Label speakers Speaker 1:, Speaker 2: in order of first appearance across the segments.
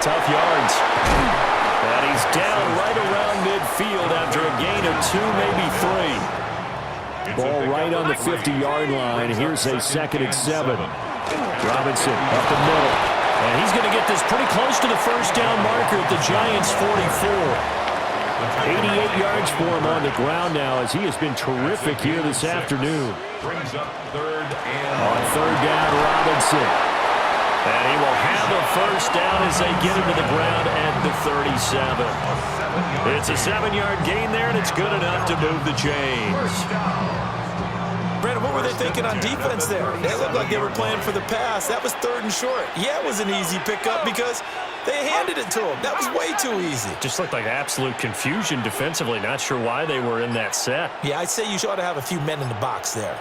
Speaker 1: Tough yards. And he's down right around midfield after a gain of 2, maybe 3. Ball right on the 50-yard line. Here's a 2nd and 7. Robinson up the middle. And he's going to get this pretty close to the first down marker at the Giants' 44. 88 yards for him on the ground now as he has been terrific here this afternoon.
Speaker 2: Brings up 3rd and
Speaker 1: on 3rd down, Robinson. And he will have a first down as they get him to the ground at the 37. It's a 7-yard gain there, and it's good enough to move the chains.
Speaker 3: Brandon, what were they thinking on defense there? They looked like they were playing for the pass. That was 3rd and short. Yeah, it was an easy pickup because they handed it to him. That was way too easy.
Speaker 1: Just looked like absolute confusion defensively. Not sure why they were in that set.
Speaker 3: Yeah, I'd say you ought to have a few men in the box there.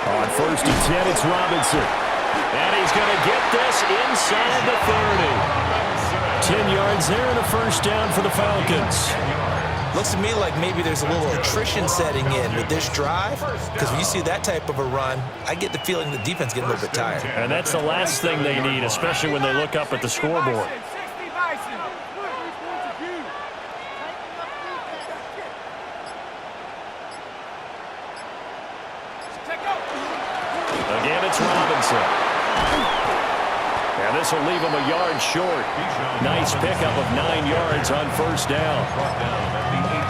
Speaker 1: On 1st and 10, it's Robinson. And he's going to get this inside the 30. 10 yards there and a first down for the Falcons.
Speaker 3: Looks to me like maybe there's a little attrition setting in with this drive, because when you see that type of a run, I get the feeling the defense getting a little bit tired.
Speaker 1: And that's the last thing they need, especially when they look up at the scoreboard. Again, it's Robinson. And this will leave him a yard short. Nice pickup of 9 yards on first down.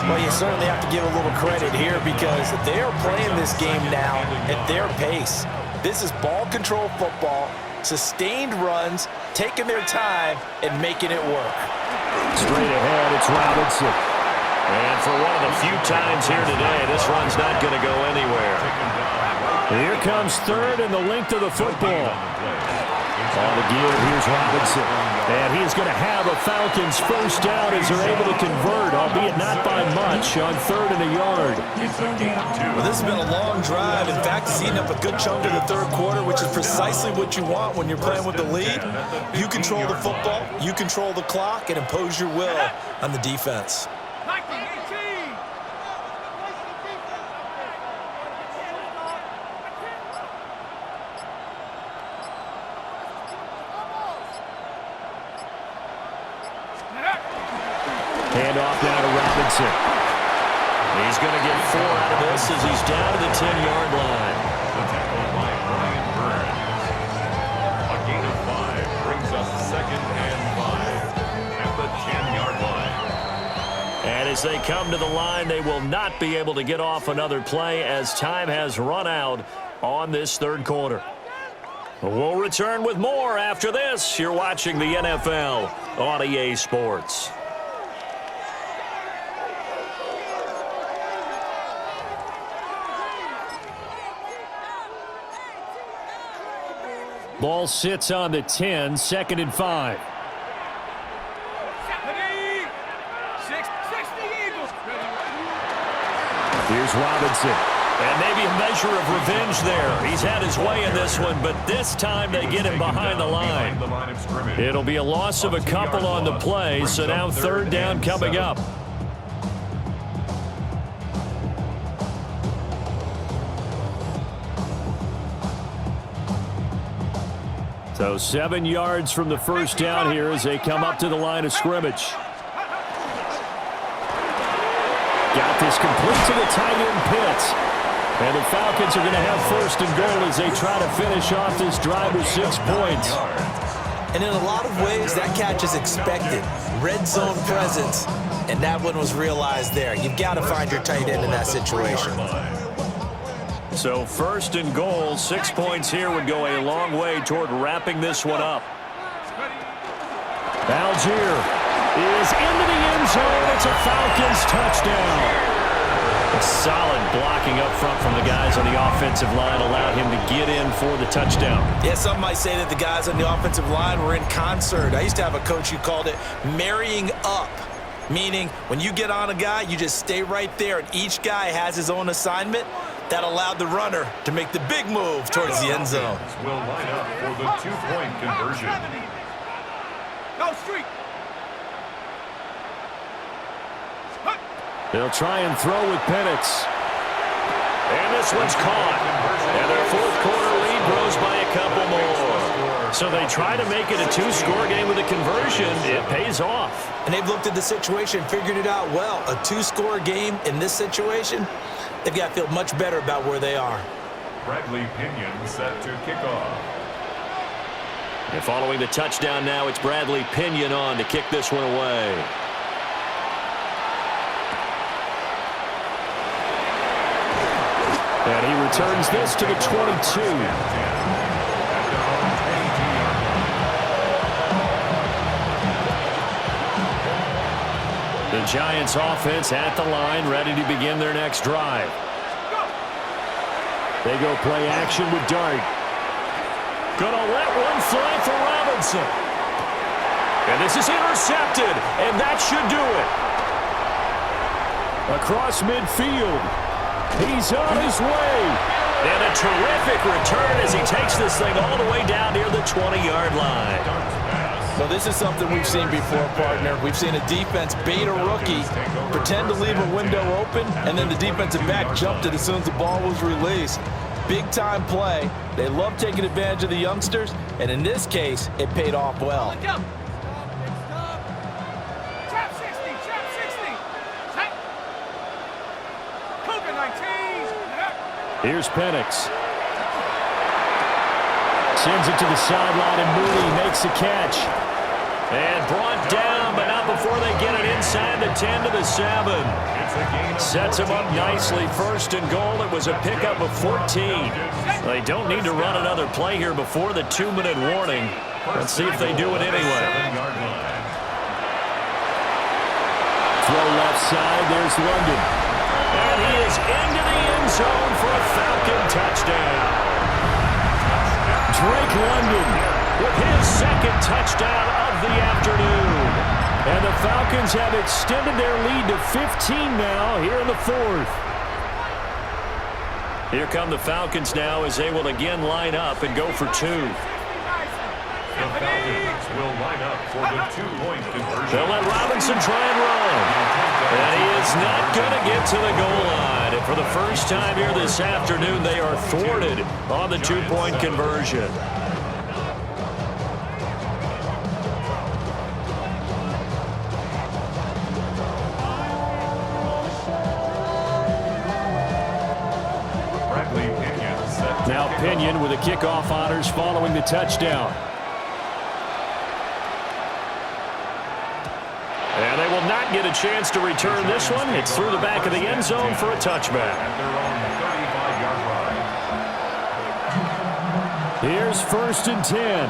Speaker 3: Well, you certainly have to give a little credit here because they are playing this game now at their pace. This is ball control football, sustained runs, taking their time, and making it work.
Speaker 1: Straight ahead, it's Robinson. And for one of the few times here today, this run's not going to go anywhere. Here comes 3rd and the length of the football. On the give, here's Robinson. And he's going to have a Falcons first down as they're able to convert, albeit not by much, on 3rd and a yard.
Speaker 3: Well, this has been a long drive. In fact, it's eating up a good chunk of the 3rd quarter, which is precisely what you want when you're playing with the lead. You control the football, you control the clock, and impose your will on the defense.
Speaker 1: Hand off now to Robinson. He's going to get 4 out of this as he's down to the 10-yard line.
Speaker 2: the tackle by Brian Burns. A gain of 5 brings up 2nd and 5 at the 10-yard line.
Speaker 1: And as they come to the line, they will not be able to get off another play as time has run out on this 3rd quarter. We'll return with more after this. You're watching the NFL on EA Sports. Ball sits on the 10, 2nd and 5. Here's Robinson. And maybe a measure of revenge there. He's had his way in this one, but this time they get him behind the line. It'll be a loss of a couple on the play, so now 3rd down coming up. So 7 yards from the first down here as they come up to the line of scrimmage. Got this complete to the tight end Pitts. And the Falcons are going to have 1st and goal as they try to finish off this drive with 6 points.
Speaker 3: And in a lot of ways, that catch is expected. Red zone presence, and that one was realized there. You've got to find your tight end in that situation.
Speaker 1: So 1st and goal, 6 points here would go a long way toward wrapping this one up. Algier is into the end zone. It's a Falcons touchdown. A solid blocking up front from the guys on the offensive line allowed him to get in for the touchdown.
Speaker 3: Yeah, some might say that the guys on the offensive line were in concert. I used to have a coach who called it marrying up, meaning when you get on a guy, you just stay right there, and each guy has his own assignment. That allowed the runner to make the big move towards the end zone.
Speaker 2: Will line up for the 2-point conversion.
Speaker 4: Go street.
Speaker 1: They'll try and throw with Penix. And this one's caught. And their 4th quarter lead grows by a couple more. So they try to make it a two-score game with a conversion. It pays off.
Speaker 3: And they've looked at the situation, figured it out well. A two-score game in this situation, they've got to feel much better about where they are.
Speaker 2: Bradley Pinion set to kick off.
Speaker 1: And following the touchdown now, it's Bradley Pinion on to kick this one away. And he returns this to the 22. The Giants offense at the line, ready to begin their next drive. They go play action with Dart. Gonna let one fly for Robinson. And this is intercepted, and that should do it. Across midfield. He's on his way. And a terrific return as he takes this thing all the way down near the 20-yard line.
Speaker 3: Well, this is something we've seen before, partner. We've seen a defense bait a rookie, pretend to leave a window open, and then the defensive back jumped it as soon as the ball was released. Big-time play. They love taking advantage of the youngsters, and in this case, it paid off well.
Speaker 4: Trap 60, trap 60. Check. Cougar 19.
Speaker 1: Here's Penix. Sends it to the sideline, and Mooney makes the catch. And brought down, but not before they get it inside the 10 to the 7. Sets him up nicely. First and goal. It was a pickup of 14. They don't need to run another play here before the 2-minute warning. Let's see if they do it anyway. Throw left side. There's London. And he is into the end zone for a Falcon touchdown. Drake London with his second touchdown of the afternoon. And the Falcons have extended their lead to 15 now here in the fourth. Here come the Falcons now as they will again line up and go for two.
Speaker 2: The Falcons will line up for the two-point conversion.
Speaker 1: They'll let Robinson try and run. And he is not going to get to the goal line. And for the first time here this afternoon, they are thwarted on the two-point conversion. Now Pinion with the kickoff honors following the touchdown. And they will not get a chance to return this one. It's through the back of the end zone for a touchback. Here's 1st and 10.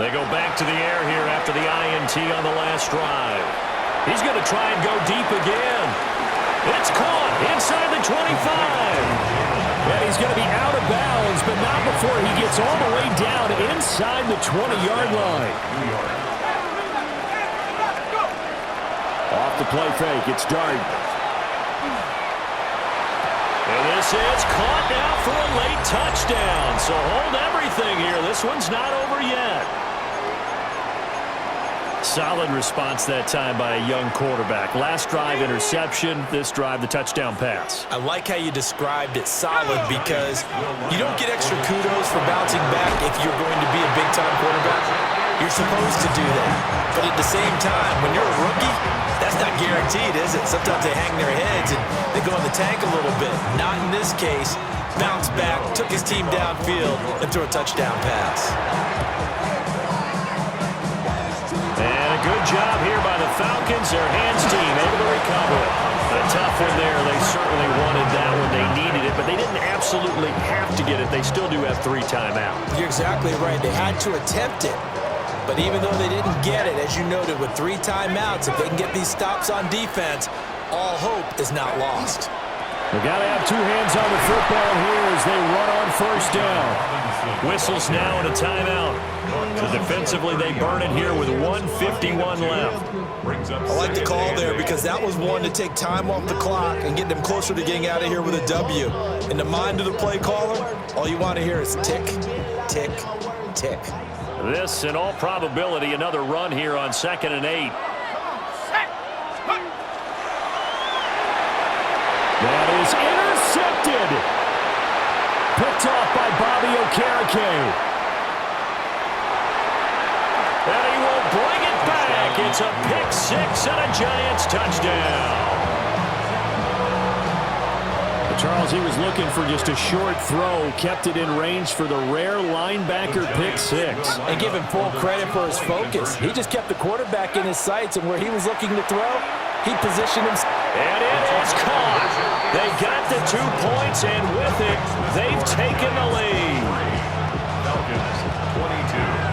Speaker 1: They go back to the air here after the INT on the last drive. He's going to try and go deep again. It's caught inside the 25. And he's going to be out of bounds, but not before he gets all the way down inside the 20-yard line. Off the play fake, it's Dart. And this is caught now for a late touchdown. So hold everything here. This one's not over yet. Solid response that time by a young quarterback. Last drive, interception. This drive, the touchdown pass.
Speaker 3: I like how you described it solid because you don't get extra kudos for bouncing back if you're going to be a big-time quarterback. You're supposed to do that. But at the same time, when you're a rookie, that's not guaranteed, is it? Sometimes they hang their heads and they go in the tank a little bit. Not in this case. Bounced back, took his team downfield, and threw a touchdown pass.
Speaker 1: And a good job here by the Falcons. Their hands team able to recover it. A tough one there. They certainly wanted that one. They needed it, but they didn't absolutely have to get it. They still do have 3 timeouts.
Speaker 3: You're exactly right. They had to attempt it. But even though they didn't get it, as you noted, with 3 timeouts, if they can get these stops on defense, all hope is not lost.
Speaker 1: They've got to have 2 hands on the football here as they run on 1st down. Whistles now and a timeout. So defensively, they burn it here with 1:51 left.
Speaker 3: I like the call there because that was one to take time off the clock and get them closer to getting out of here with a W. In the mind of the play caller, all you want to hear is tick, tick, tick.
Speaker 1: This, in all probability, another run here on 2nd and 8. That is intercepted. picked off by Bobby Okereke. And he will bring it back. It's a pick six and a Giants touchdown. Charles, he was looking for just a short throw, kept it in range for the rare linebacker pick six.
Speaker 3: And give him full credit for his focus. He just kept the quarterback in his sights, and where he was looking to throw, he positioned himself.
Speaker 1: And it is caught. They got the 2 points, and with it, they've taken the lead.
Speaker 2: Falcons 22.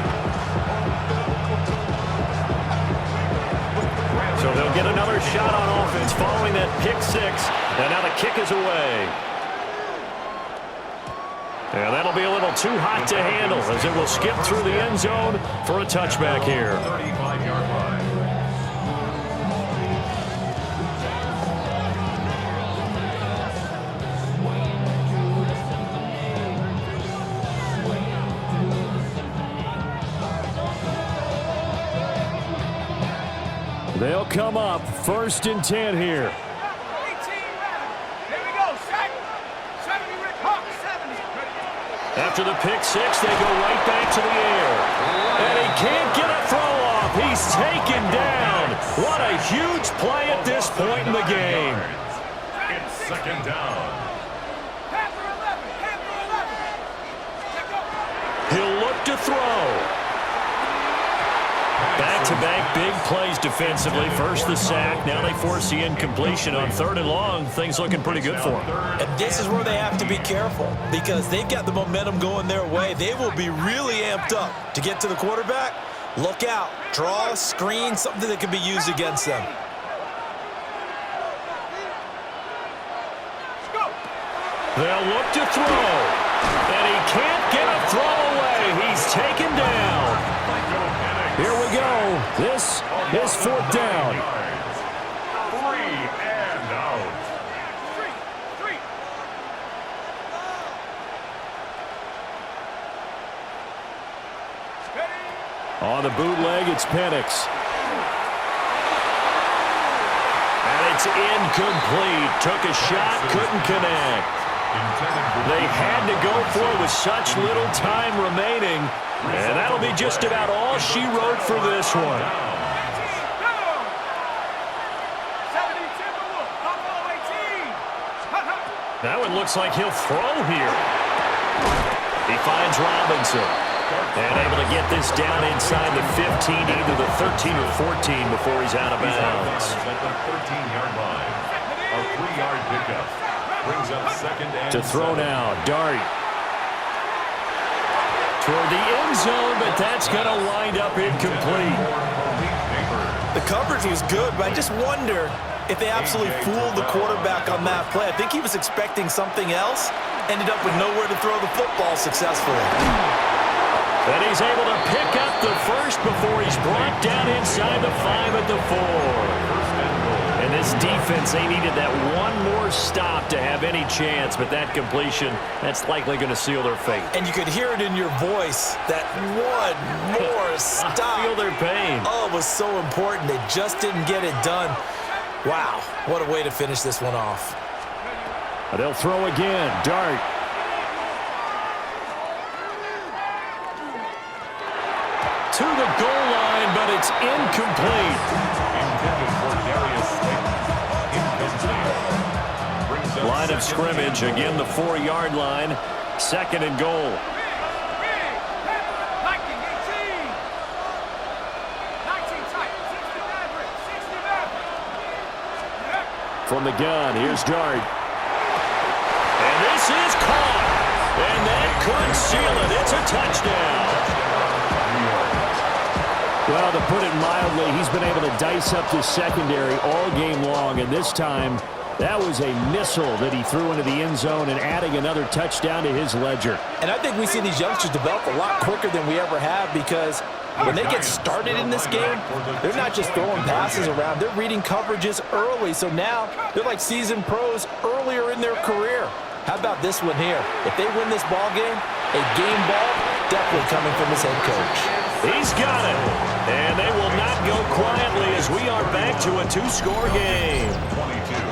Speaker 1: So they'll get another shot on offense following that pick six. And now the kick is away. And that'll be a little too hot to handle as it will skip through the end zone for a touchback here.
Speaker 2: 35-yard line.
Speaker 1: They'll come up 1st and 10 here.
Speaker 4: 18 ready. Here we go. Set. 70 Rick Hawk. 70. Ready.
Speaker 1: After the pick six, they go right back to the air. And he can't get a throw off. He's taken down. What a huge play at this point in the game.
Speaker 2: It's second down.
Speaker 4: Panther 11. Panther 11. Check go.
Speaker 1: He'll look to throw. Back-to-back big plays defensively. First the sack. Now they force the incompletion on 3rd and long. Things looking pretty good for them.
Speaker 3: And this is where they have to be careful because they've got the momentum going their way. They will be really amped up to get to the quarterback. Look out. Draw, screen, something that can be used against them.
Speaker 1: They'll look to throw. And he can't get a throw away. He's taken down. Here we go. This is 4th down.
Speaker 2: 3 and out.
Speaker 4: Three. Ready.
Speaker 1: On the bootleg, it's Penix. And it's incomplete. Took a shot, couldn't connect. They had to go for it with such little time remaining. And that'll be just about all she wrote for this one.
Speaker 4: 18. Go. 70 Timberwolf. Buffalo 18.
Speaker 1: That one looks like he'll throw here. He finds Robinson. And able to get this down inside the 15, either the 13 or 14 before he's out of bounds.
Speaker 2: At the 13-yard line. A 3-yard pickup. Brings up second and
Speaker 1: To throw
Speaker 2: 7.
Speaker 1: now, Dart. Toward the end zone, but that's going to wind up incomplete.
Speaker 3: The coverage was good, but I just wonder if they absolutely fooled the quarterback on that play. I think he was expecting something else. Ended up with nowhere to throw the football successfully.
Speaker 1: And he's able to pick up the first before he's brought down inside the 5 at the 4. And this defense, they needed that one more stop to have any chance, but that completion, that's likely going to seal their fate.
Speaker 3: And you could hear it in your voice, that one more stop.
Speaker 1: I feel their pain.
Speaker 3: Oh, it was so important. They just didn't get it done. Wow, what a way to finish this one off.
Speaker 1: They'll throw again. Dart. To the goal line, but it's incomplete.
Speaker 2: Intended for Darius Slayton. Incomplete. Brings up
Speaker 1: Line of
Speaker 2: second
Speaker 1: scrimmage,
Speaker 2: and
Speaker 1: again the 4-yard line. 2nd and goal.
Speaker 4: Viking 18. 19 tight. 60 Maverick. 60 Maverick.
Speaker 1: From the gun, here's Dart. And this is caught. And that could seal it. It's a touchdown. Well, to put it mildly, he's been able to dice up this secondary all game long, and this time that was a missile that he threw into the end zone and adding another touchdown to his ledger.
Speaker 3: And I think we see these youngsters develop a lot quicker than we ever have because when they get started in this game, they're not just throwing passes around. They're reading coverages early, so now they're like seasoned pros earlier in their career. How about this one here? If they win this ball game, a game ball definitely coming from his head coach.
Speaker 1: He's got it. And they will not go quietly as we are back to a 2-score game.
Speaker 2: 22.